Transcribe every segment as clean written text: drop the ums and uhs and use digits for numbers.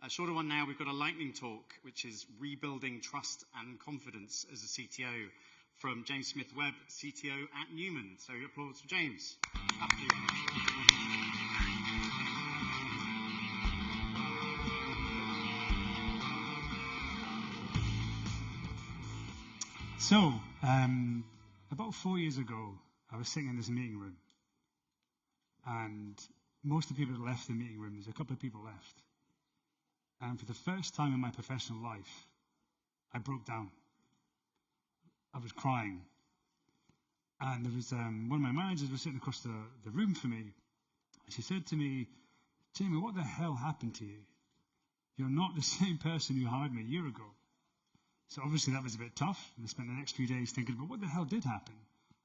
A shorter one now, we've got a lightning talk, which is rebuilding trust and confidence as a CTO from James Smith-Webb, CTO at Numan. So applause for James. So, about 4 years ago, I was sitting in this meeting room, and most of the people had left the meeting room. There's a couple of people left. And for the first time in my professional life, I broke down. I was crying. And there was one of my managers was sitting across the room from me. She said to me, "Jamie, what the hell happened to you? You're not the same person who hired me a year ago." So obviously that was a bit tough. And I spent the next few days thinking about what the hell did happen.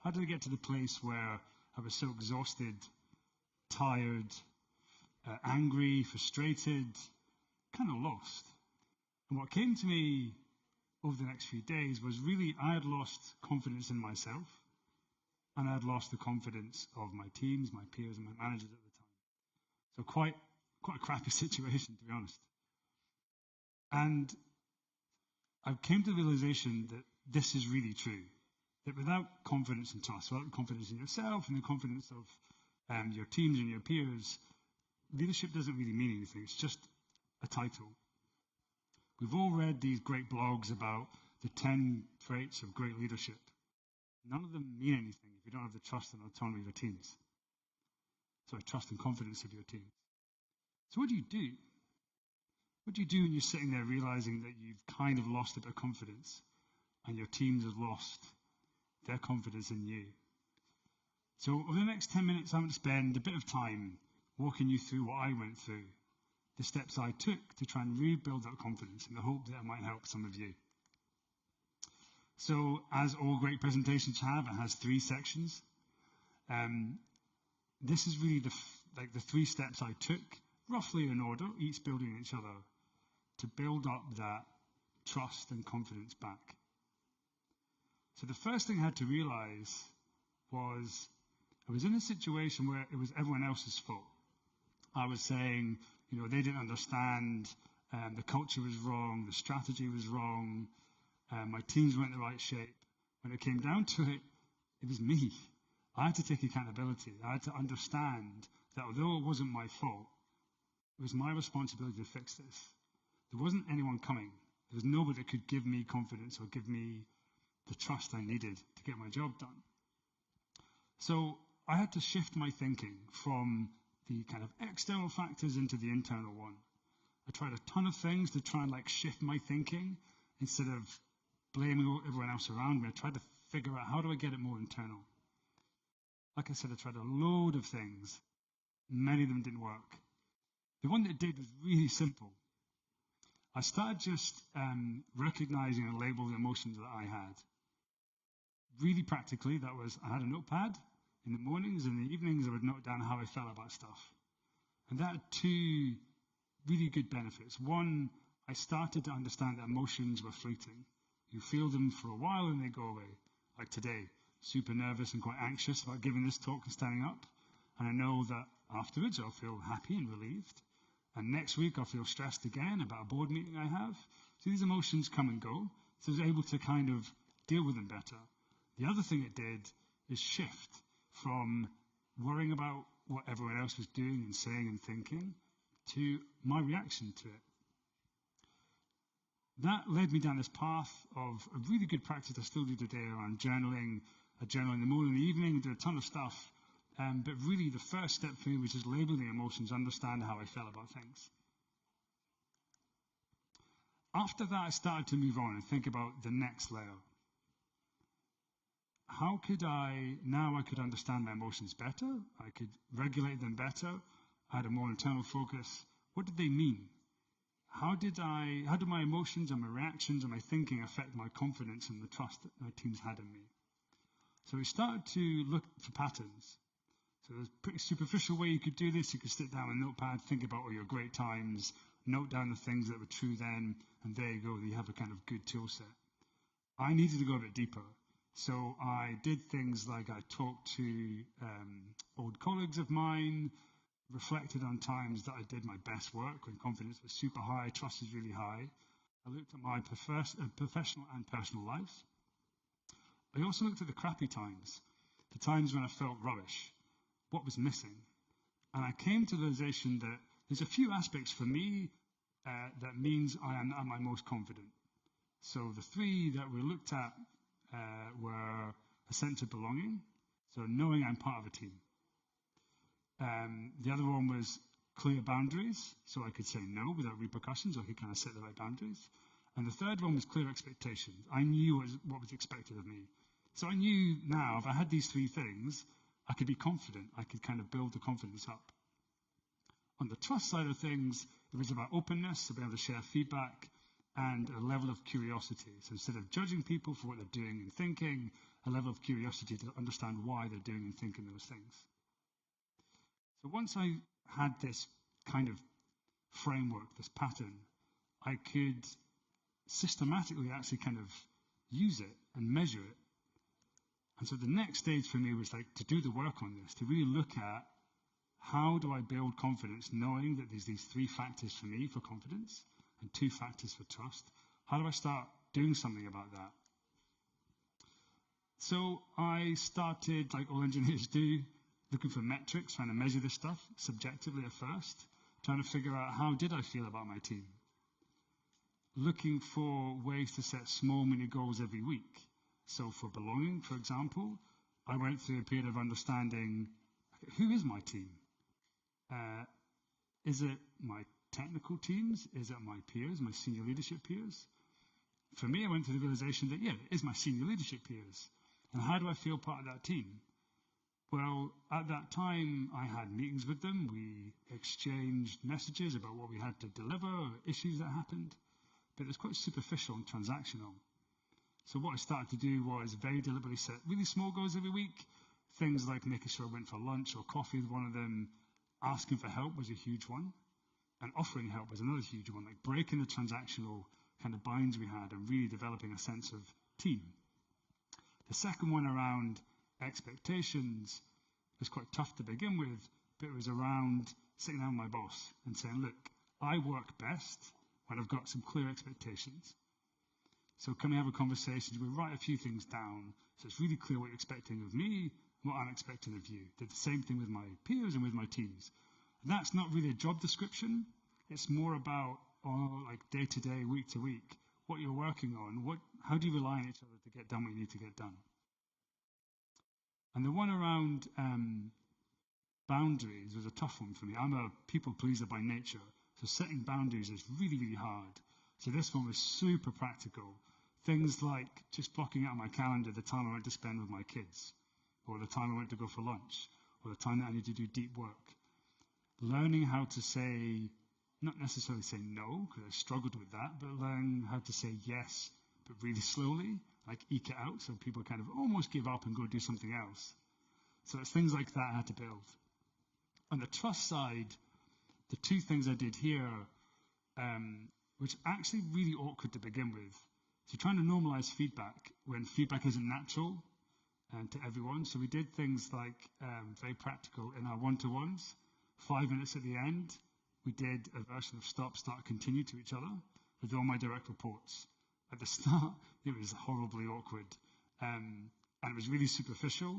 How did I get to the place where I was so exhausted, tired, angry, frustrated, kind of lost? And what came to me over the next few days was really I had lost confidence in myself, and I had lost the confidence of my teams, my peers, and my managers at the time. So quite a crappy situation, to be honest. And I came to the realization that this is really true, that without confidence and trust, without confidence in yourself and the confidence of your teams and your peers, leadership doesn't really mean anything. It's just a title. We've all read these great blogs about the 10 traits of great leadership. None of them mean anything if you don't have the trust and autonomy of your teams. Sorry, trust and confidence of your teams. So what do you do? What do you do when you're sitting there realizing that you've kind of lost a bit of confidence and your teams have lost their confidence in you? So over the next 10 minutes, I'm going to spend a bit of time walking you through what I went through, the steps I took to try and rebuild that confidence in the hope that it might help some of you. So as all great presentations have, it has 3 sections. This is really the 3 steps I took, roughly in order, each building each other, to build up that trust and confidence back. So the first thing I had to realize was I was in a situation where it was everyone else's fault. I was saying, they didn't understand, the culture was wrong, the strategy was wrong, my teams weren't in the right shape. When it came down to it, it was me. I had to take accountability. I had to understand that although it wasn't my fault, it was my responsibility to fix this. There wasn't anyone coming. There was nobody that could give me confidence or give me the trust I needed to get my job done. So I had to shift my thinking from the kind of external factors into the internal one. I tried a ton of things to try and shift my thinking instead of blaming everyone else around me. I tried to figure out how do I get it more internal. Like I said, I tried a load of things. Many of them didn't work. The one that did was really simple. I started just recognizing and labeling the emotions that I had. Really practically, that was I had a notepad. In the mornings and the evenings, I would note down how I felt about stuff. And that had 2 really good benefits. One, I started to understand that emotions were fleeting. You feel them for a while and they go away. Like today, super nervous and quite anxious about giving this talk and standing up. And I know that afterwards I'll feel happy and relieved. And next week I'll feel stressed again about a board meeting I have. So these emotions come and go. So I was able to kind of deal with them better. The other thing it did is shift from worrying about what everyone else was doing and saying and thinking to my reaction to it. That led me down this path of a really good practice I still do today around journaling. I journal in the morning and the evening, do a ton of stuff. But really the first step for me was just labeling emotions, understand how I felt about things. After that, I started to move on and think about the next layer. How could I understand my emotions better, I could regulate them better, I had a more internal focus. What did they mean? How did my emotions and my reactions and my thinking affect my confidence and the trust that my teams had in me? So we started to look for patterns. So there's a pretty superficial way you could do this. You could sit down with a notepad, think about all your great times, note down the things that were true then, and there you go, you have a kind of good tool set. I needed to go a bit deeper. So I did things like I talked to old colleagues of mine, reflected on times that I did my best work when confidence was super high, trust was really high. I looked at my professional and personal lives. I also looked at the crappy times, the times when I felt rubbish, what was missing. And I came to the realization that there's a few aspects for me that means I am at my most confident. So the three that we looked at were a sense of belonging, so knowing I'm part of a team. The other one was clear boundaries, so I could say no without repercussions, or I could kind of set the right boundaries. And the third one was clear expectations. I knew what was expected of me. So I knew now, if I had these three things, I could be confident. I could kind of build the confidence up. On the trust side of things, it was about openness, to be able to share feedback, and a level of curiosity. So instead of judging people for what they're doing and thinking, a level of curiosity to understand why they're doing and thinking those things. So once I had this kind of framework, this pattern, I could systematically actually kind of use it and measure it. And so the next stage for me was like to do the work on this, to really look at how do I build confidence, knowing that there's these three factors for me for confidence and two factors for trust. How do I start doing something about that? So I started, like all engineers do, looking for metrics, trying to measure this stuff subjectively at first, trying to figure out how did I feel about my team. Looking for ways to set small mini goals every week. So for belonging, for example, I went through a period of understanding who is my team? Is it my technical teams? Is it my peers, my senior leadership peers? For me, I went through the realization that, yeah, it is my senior leadership peers. And how do I feel part of that team? Well, at that time, I had meetings with them. We exchanged messages about what we had to deliver, issues that happened. But it was quite superficial and transactional. So what I started to do was very deliberately set really small goals every week. Things like making sure I went for lunch or coffee with one of them. Asking for help was a huge one. And offering help was another huge one, like breaking the transactional kind of binds we had and really developing a sense of team. The second one around expectations was quite tough to begin with, but it was around sitting down with my boss and saying, look, I work best when I've got some clear expectations. So can we have a conversation? We write a few things down so it's really clear what you're expecting of me and what I'm expecting of you. Did the same thing with my peers and with my teams. And that's not really a job description. It's more about like day to day, week to week, what you're working on, how do you rely on each other to get done what you need to get done. And the one around boundaries was a tough one for me. I'm a people pleaser by nature, so setting boundaries is really, really hard. So this one was super practical. Things like just blocking out my calendar the time I went to spend with my kids, or the time I went to go for lunch, or the time that I need to do deep work. Learning how to say, not necessarily say no, because I struggled with that, but learning how to say yes, but really slowly, like eke it out, so people kind of almost give up and go do something else. So it's things like that I had to build. On the trust side, the two things I did here, which are actually really awkward to begin with. So trying to normalize feedback when feedback isn't natural to everyone. So we did things like very practical in our one-to-ones. 5 minutes at the end, we did a version of stop, start, continue to each other with all my direct reports. At the start, it was horribly awkward. And it was really superficial.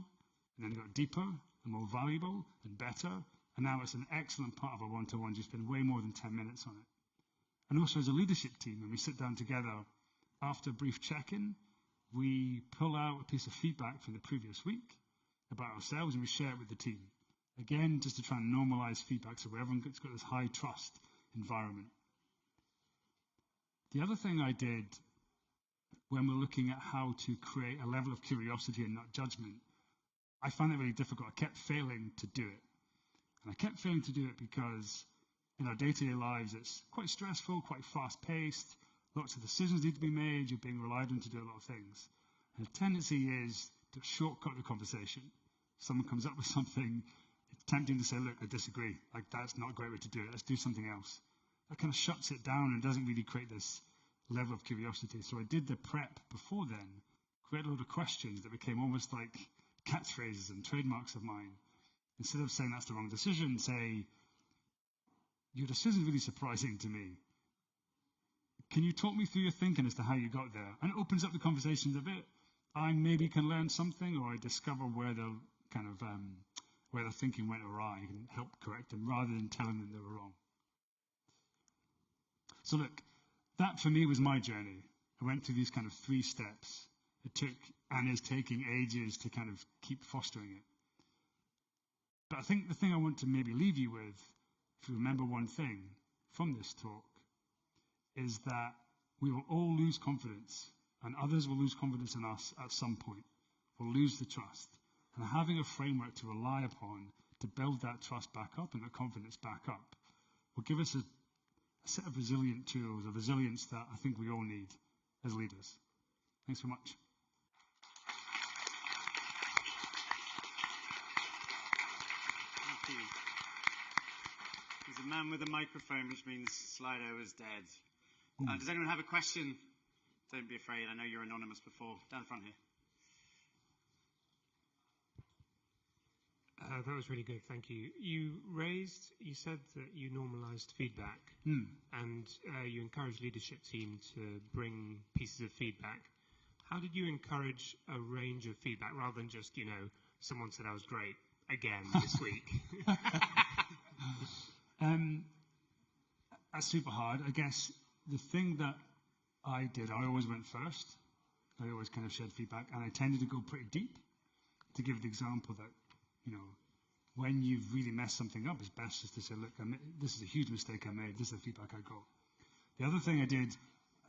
And then it got deeper and more valuable and better. And now it's an excellent part of our one-to-ones. You spend way more than 10 minutes on it. And also as a leadership team, when we sit down together after a brief check-in, we pull out a piece of feedback from the previous week about ourselves and we share it with the team. Again, just to try and normalize feedback so everyone's got this high trust environment. The other thing I did when we're looking at how to create a level of curiosity and not judgment, I found it really difficult. I kept failing to do it. And I kept failing to do it because in our day-to-day lives, it's quite stressful, quite fast-paced, lots of decisions need to be made, you're being relied on to do a lot of things. And the tendency is to shortcut the conversation. Someone comes up with something, it's tempting to say, look, I disagree. Like, that's not a great way to do it. Let's do something else. That kind of shuts it down and doesn't really create this level of curiosity. So I did the prep before then, create a lot of questions that became almost like catchphrases and trademarks of mine. Instead of saying that's the wrong decision, say, your decision is really surprising to me. Can you talk me through your thinking as to how you got there? And it opens up the conversations a bit. I maybe can learn something, or I discover where the kind of where the thinking went awry and help correct them rather than telling them they were wrong. So look, that for me was my journey. I went through these kind of 3 steps. It took and is taking ages to kind of keep fostering it. But I think the thing I want to maybe leave you with, if you remember one thing from this talk, is that we will all lose confidence, and others will lose confidence in us at some point. We'll lose the trust. And having a framework to rely upon to build that trust back up and that confidence back up will give us a set of resilient tools, a resilience that I think we all need as leaders. Thanks so much. Thank you. There's a man with a microphone, which means Slido is dead. Does anyone have a question? Don't be afraid. I know you're anonymous before. Down the front here. That was really good, thank you. You said that you normalized feedback and you encouraged leadership team to bring pieces of feedback. How did you encourage a range of feedback rather than just, someone said I was great again this week? That's super hard. I guess the thing that I did, I always went first. I always kind of shared feedback, and I tended to go pretty deep. To give the example that, when you've really messed something up, it's best just to say, look, this is a huge mistake I made. This is the feedback I got. The other thing I did,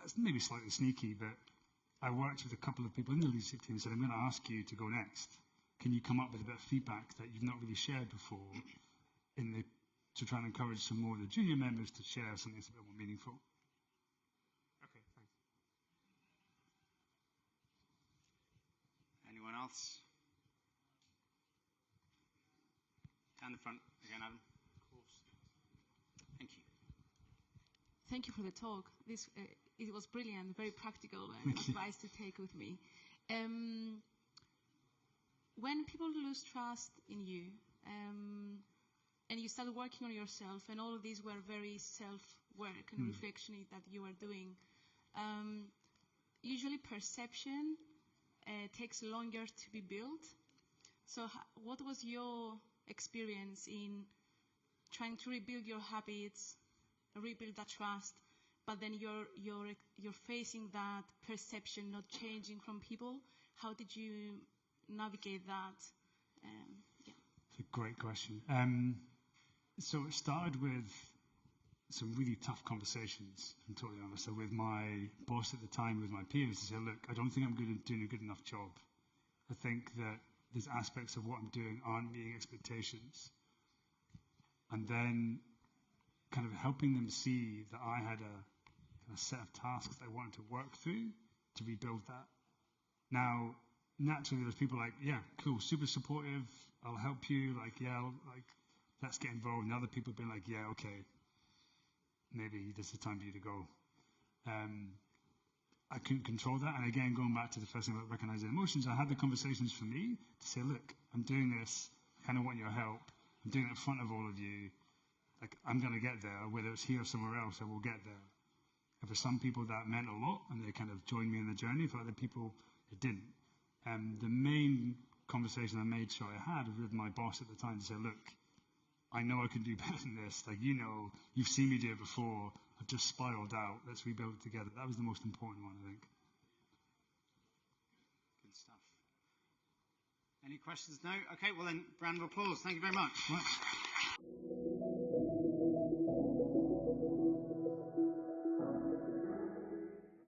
it's maybe slightly sneaky, but I worked with a couple of people in the leadership team and said, I'm going to ask you to go next. Can you come up with a bit of feedback that you've not really shared before to try and encourage some more of the junior members to share something that's a bit more meaningful? Okay, thanks. Anyone else? Down the front again, Adam. Of course. Thank you. Thank you for the talk. It was brilliant, very practical advice to take with me. When people lose trust in you, and you start working on yourself, and all of these were very self-work and reflection that you are doing, usually perception takes longer to be built. So what was your experience in trying to rebuild your habits, rebuild that trust, but then you're facing that perception not changing from people? How did you navigate that? Yeah. It's a great question. So it started with some really tough conversations, I'm totally honest. So with my boss at the time, with my peers, to say, look, I don't think I'm doing a good enough job. I think that there's aspects of what I'm doing aren't meeting expectations. And then kind of helping them see that I had a set of tasks I wanted to work through to rebuild that. Now, naturally, there's people like, yeah, cool, super supportive, I'll help you, let's get involved. And other people have been like, yeah, okay, maybe this is the time for you to go. I couldn't control that. And again, going back to the first thing about recognizing emotions, I had the conversations for me to say, look, I'm doing this, I kind of want your help. I'm doing it in front of all of you. I'm going to get there, whether it's here or somewhere else, I will get there. And for some people that meant a lot, and they kind of joined me in the journey. For other people, it didn't. The main conversation I made sure I had with my boss at the time to say, look, I know I can do better than this. You've seen me do it before. I've just spiraled out. Let's rebuild it together. That was the most important one, I think. Good stuff. Any questions? No? Okay, well then, round of applause. Thank you very much.